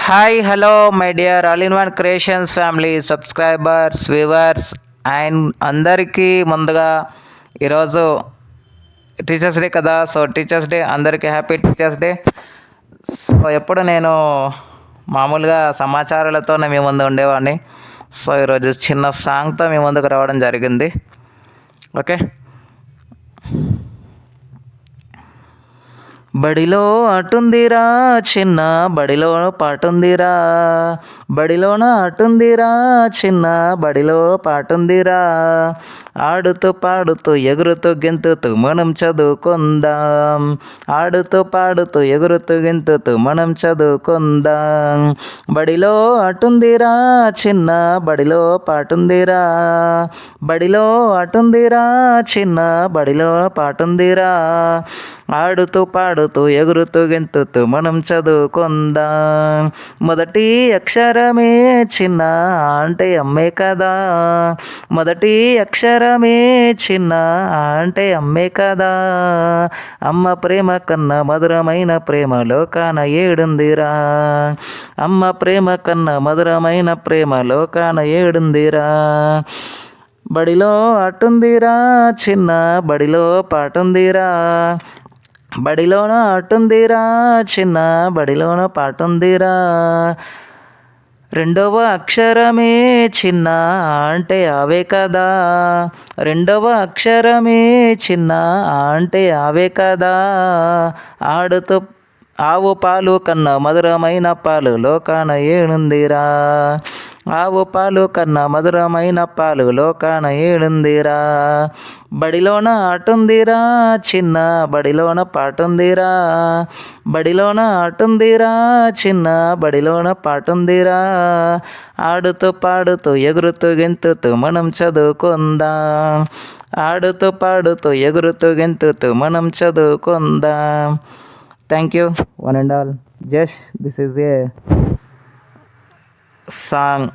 Hi hello my dear all in one creations family subscribers viewers and అందరికీ ముందుగా ఈరోజు teachers day కదా. So teachers day అందరికీ happy teachers day. So ఎప్పుడు నేను మామూలుగా సమాచారాలతో మీ ముందు ఉండేవాడిని. సో ఈరోజు చిన్న సాంగ్తో మీ ముందుకు రావడం జరిగింది. ఓకే, బడిలో ఆటుందిరా చిన్న బడిలో పాటుందిరా, బడిలోన ఆటుందిరా చిన్న బడిలో పాటుందిరా, ఆడుతూ పాడుతూ ఎగురుతూ గెంతుతూ మనం చదువుకుందాం, ఆడుతూ పాడుతూ ఎగురుతూ గెంతుతూ మనం చదువుకుందాం, బడిలో ఆటుందిరా చిన్న బడిలో పాటుందిరా, బడిలో ఆటుందిరా చిన్న బడిలో పాటుందిరా, ఆడుతూ పాడుతూ ఎగురుతూ గెంతుతూ మనం చదువుకుందాం, మొదటి అక్షరమే చిన్న అంటే అమ్మే కదా, మొదటి అక్షరమే చిన్న అంటే అమ్మే కదా, అమ్మ ప్రేమ కన్నా మధురమైన ప్రేమ లోకాన ఏడుందిరా, అమ్మ ప్రేమ కన్నా మధురమైన ప్రేమ లోకాన ఏడుందిరా, బడిలో ఆటుందిరా చిన్న బడిలో పాటుందిరా, బడిలోన ఆటుందిరా చిన్న బడిలోన పాటుందిరా, రెండవ అక్షరమే చిన్న అంటే అవే కదా, రెండవ అక్షరమే చిన్న అంటే అవే కదా, ఆడుతూ ఆవు పాలు కన్నా మధురమైన పాలు లోకాన ఏడుందిరా, ఆవు పాలు కన్నా మధురమైన పాలు లోకాన ఏడుందిరా, బడిలోన ఆటుందిరా చిన్న బడిలోన పాటుందిరా, బడిలోన ఆటుందిరా చిన్న బడిలోన పాటుందిరా, ఆడుతూ పాడుతూ ఎగురుతూ గెంతుతూ మనం చదువుకుందాం, ఆడుతూ పాడుతూ ఎగురుతూ గెంతుతూ మనం చదువుకుందాం. Thank you one and all. Just this is a song.